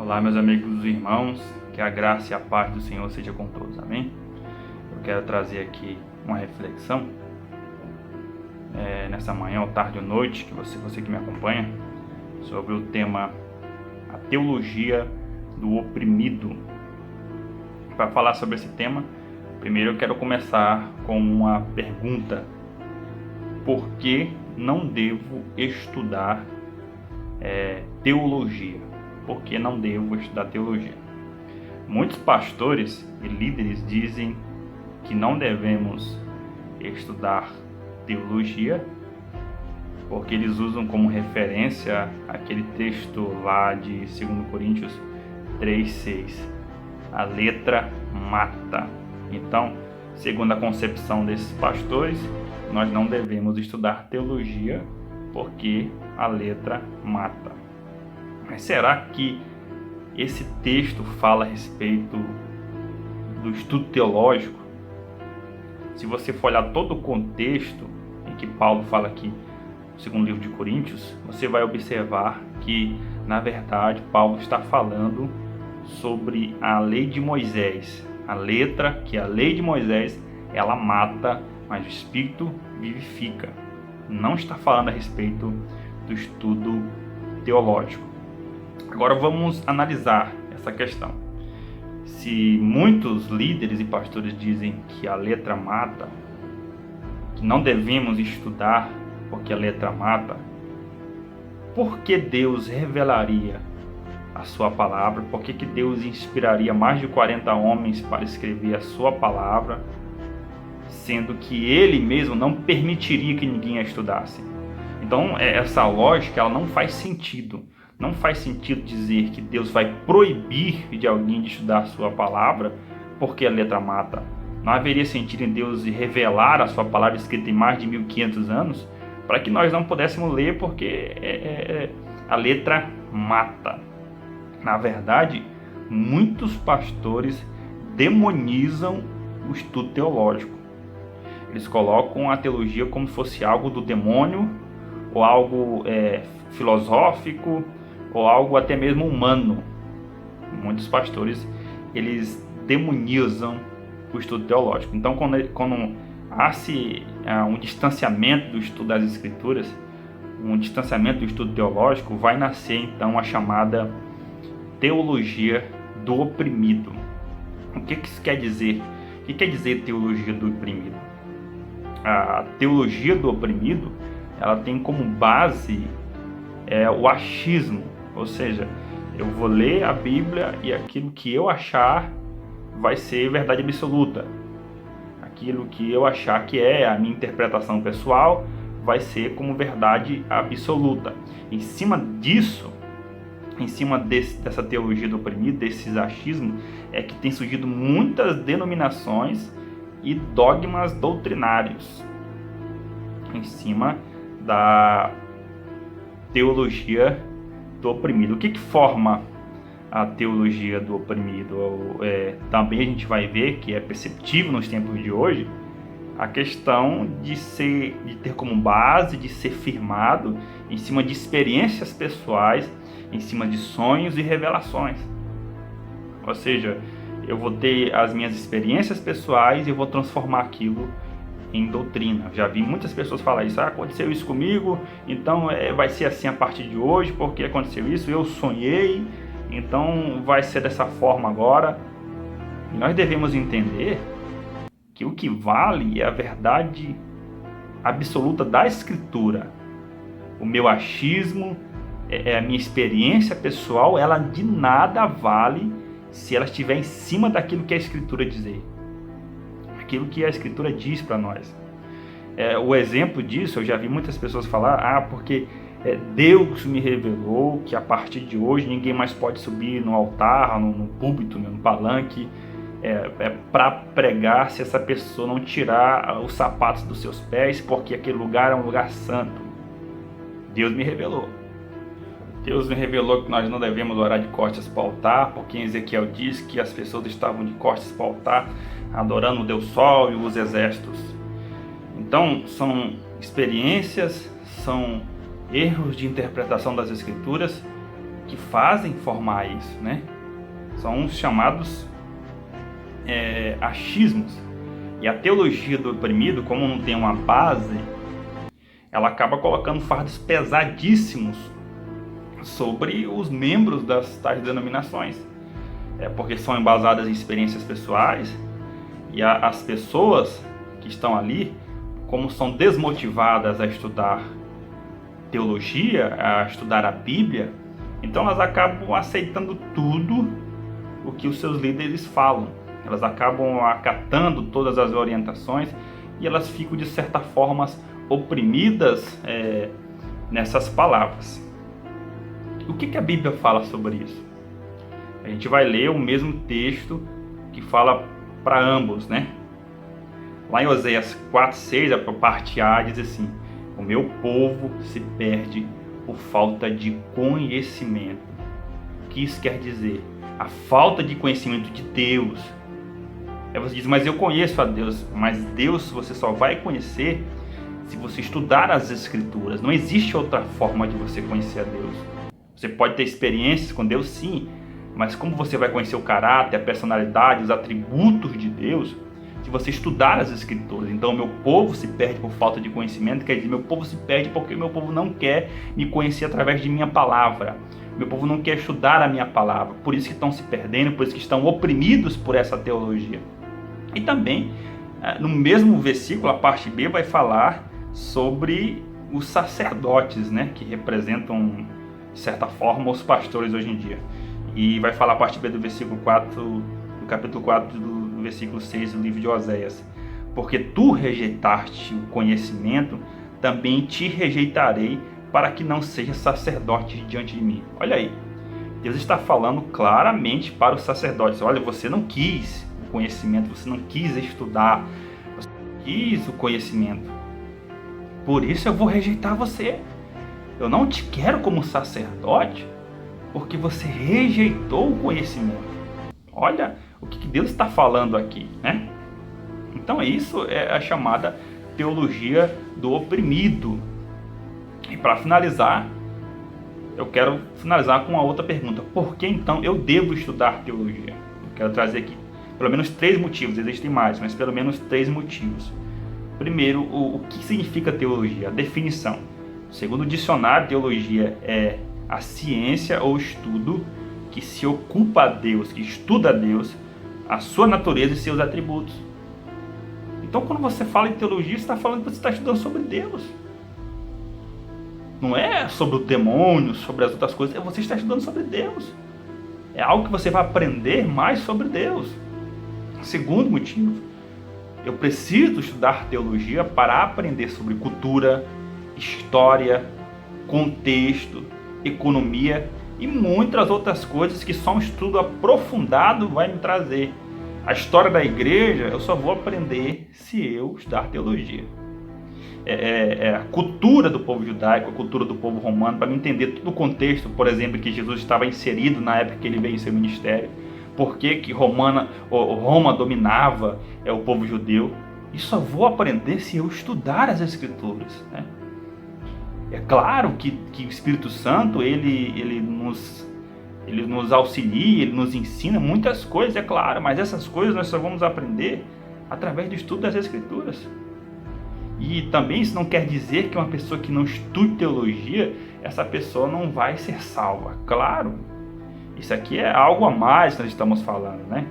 Olá, meus amigos e irmãos, que a graça e a paz do Senhor seja com todos, amém? Eu quero trazer aqui uma reflexão nessa manhã, ou tarde ou noite, que você que me acompanha, sobre o tema a teologia do oprimido. Para falar sobre esse tema, primeiro eu quero começar com uma pergunta: por que não devo estudar teologia? Por que não devo estudar teologia? Muitos pastores e líderes dizem que não devemos estudar teologia porque eles usam como referência aquele texto lá de 2 Coríntios 3,6. A letra mata. Então, segundo a concepção desses pastores, nós não devemos estudar teologia porque a letra mata. Mas será que esse texto fala a respeito do estudo teológico? Se você for olhar todo o contexto em que Paulo fala aqui, no segundo livro de Coríntios, você vai observar que, na verdade, Paulo está falando sobre a lei de Moisés. A letra, que é a lei de Moisés, ela mata, mas o Espírito vivifica. Não está falando a respeito do estudo teológico. Agora vamos analisar essa questão. Se muitos líderes e pastores dizem que a letra mata, que não devemos estudar porque a letra mata, por que Deus revelaria a sua palavra? Por que Deus inspiraria mais de 40 homens para escrever a sua palavra, sendo que ele mesmo não permitiria que ninguém a estudasse? Então, essa lógica ela não faz sentido. Não faz sentido dizer que Deus vai proibir de alguém de estudar a sua palavra porque a letra mata. Não haveria sentido em Deus revelar a sua palavra escrita em mais de 1500 anos para que nós não pudéssemos ler porque a letra mata. Na verdade, muitos pastores demonizam o estudo teológico. Eles colocam a teologia como se fosse algo do demônio ou algo filosófico ou algo até mesmo humano. Muitos pastores, eles demonizam o estudo teológico. Então, quando há-se um distanciamento do estudo das Escrituras, um distanciamento do estudo teológico, vai nascer então a chamada teologia do oprimido. O que isso quer dizer? O que quer dizer teologia do oprimido? A teologia do oprimido, ela tem como base o achismo, ou seja, eu vou ler a Bíblia e aquilo que eu achar vai ser verdade absoluta. Aquilo que eu achar que é a minha interpretação pessoal vai ser como verdade absoluta. Em cima disso, dessa teologia do oprimido, desses achismos, é que tem surgido muitas denominações e dogmas doutrinários em cima da teologia do oprimido. O que forma a teologia do oprimido? Também a gente vai ver que é perceptível nos tempos de hoje a questão de ter como base, de ser firmado em cima de experiências pessoais, em cima de sonhos e revelações. Ou seja, eu vou ter as minhas experiências pessoais e eu vou transformar aquilo em doutrina. Já vi muitas pessoas falar isso: aconteceu isso comigo, então vai ser assim a partir de hoje, porque aconteceu isso, eu sonhei, então vai ser dessa forma agora. E nós devemos entender que o que vale é a verdade absoluta da Escritura. O meu achismo, a minha experiência pessoal, ela de nada vale se ela estiver em cima daquilo que a Escritura diz. Aquilo que a Escritura diz para nós. O exemplo disso, eu já vi muitas pessoas falar: porque Deus me revelou que a partir de hoje ninguém mais pode subir no altar, no púlpito, no palanque, para pregar se essa pessoa não tirar os sapatos dos seus pés, porque aquele lugar é um lugar santo. Deus me revelou. Deus me revelou que nós não devemos orar de costas para o altar, porque em Ezequiel diz que as pessoas estavam de costas para o altar, adorando o Deus Sol e os exércitos. Então, são experiências, são erros de interpretação das Escrituras que fazem formar isso, né? São os chamados achismos. E a teologia do oprimido, como não tem uma base, ela acaba colocando fardos pesadíssimos sobre os membros das tais denominações, porque são embasadas em experiências pessoais, e as pessoas que estão ali, como são desmotivadas a estudar teologia, a estudar a Bíblia, então elas acabam aceitando tudo o que os seus líderes falam. Elas acabam acatando todas as orientações e elas ficam, de certa forma, oprimidas nessas palavras. O que a Bíblia fala sobre isso? A gente vai ler o mesmo texto que fala para ambos, né? Lá em Oséias 4:6, a parte A diz assim: o meu povo se perde por falta de conhecimento. O que isso quer dizer? A falta de conhecimento de Deus. Você diz, mas eu conheço a Deus. Mas Deus você só vai conhecer se você estudar as Escrituras. Não existe outra forma de você conhecer a Deus. Você pode ter experiências com Deus, sim, mas como você vai conhecer o caráter, a personalidade, os atributos de Deus, se você estudar as Escrituras? Então, meu povo se perde por falta de conhecimento, quer dizer, meu povo se perde porque meu povo não quer me conhecer através de minha palavra. Meu povo não quer estudar a minha palavra, por isso que estão se perdendo, por isso que estão oprimidos por essa teologia. E também, no mesmo versículo, a parte B vai falar sobre os sacerdotes, né, que representam, de certa forma, os pastores hoje em dia. E vai falar a parte B do versículo 4, do capítulo 4, do versículo 6 do livro de Oséias. Porque tu rejeitaste o conhecimento, também te rejeitarei, para que não seja sacerdote diante de mim. Olha aí, Deus está falando claramente para os sacerdotes. Olha, você não quis o conhecimento, você não quis estudar, você não quis o conhecimento. Por isso eu vou rejeitar você. Eu não te quero como sacerdote, porque você rejeitou o conhecimento. Olha o que Deus está falando aqui, né? Então isso é a chamada teologia do oprimido. E para finalizar, eu quero finalizar com uma outra pergunta. Por que então eu devo estudar teologia? Eu quero trazer aqui pelo menos 3 motivos, existem mais, mas pelo menos 3 motivos. Primeiro, o que significa teologia? A definição. Segundo o dicionário, teologia é a ciência ou estudo que se ocupa a Deus, que estuda a Deus, a sua natureza e seus atributos. Então, quando você fala em teologia, você está falando que você está estudando sobre Deus. Não é sobre o demônio, sobre as outras coisas, você está estudando sobre Deus. É algo que você vai aprender mais sobre Deus. Segundo motivo, eu preciso estudar teologia para aprender sobre cultura, história, contexto, economia e muitas outras coisas que só um estudo aprofundado vai me trazer. A história da igreja eu só vou aprender se eu estudar teologia. A cultura do povo judaico, a cultura do povo romano, para me entender todo o contexto, por exemplo, que Jesus estava inserido na época que ele veio em seu ministério, por que Roma dominava o povo judeu. E só vou aprender se eu estudar as Escrituras, né? É claro que o Espírito Santo ele nos auxilia, ele nos ensina muitas coisas, é claro, mas essas coisas nós só vamos aprender através do estudo das Escrituras. E também isso não quer dizer que uma pessoa que não estude teologia, essa pessoa não vai ser salva. Claro, isso aqui é algo a mais que nós estamos falando, né?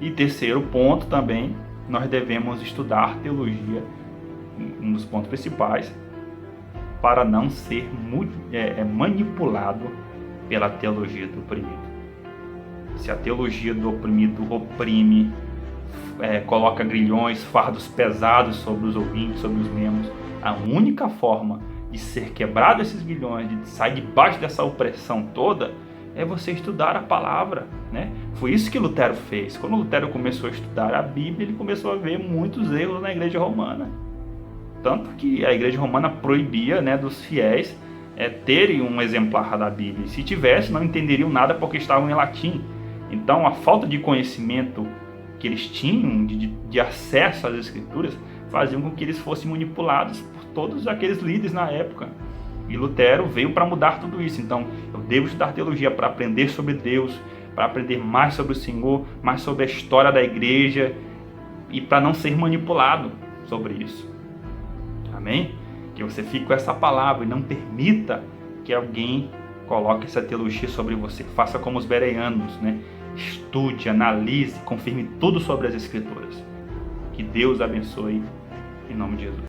E terceiro ponto também, nós devemos estudar teologia, um dos pontos principais, para não ser manipulado pela teologia do oprimido. Se a teologia do oprimido oprime, coloca grilhões, fardos pesados sobre os ouvintes, sobre os membros, a única forma de ser quebrado esses grilhões, de sair debaixo dessa opressão toda, é você estudar a palavra, né? Foi isso que Lutero fez. Quando Lutero começou a estudar a Bíblia, ele começou a ver muitos erros na igreja romana. Tanto que a igreja romana proibia, né, dos fiéis terem um exemplar da Bíblia. E se tivesse, não entenderiam nada porque estavam em latim. Então, a falta de conhecimento que eles tinham, de acesso às Escrituras, faziam com que eles fossem manipulados por todos aqueles líderes na época. E Lutero veio para mudar tudo isso. Então, eu devo estudar teologia para aprender sobre Deus, para aprender mais sobre o Senhor, mais sobre a história da igreja e para não ser manipulado sobre isso. Amém? Que você fique com essa palavra e não permita que alguém coloque essa teologia sobre você. Faça como os bereanos, né? Estude, analise, confirme tudo sobre as Escrituras. Que Deus abençoe, em nome de Jesus.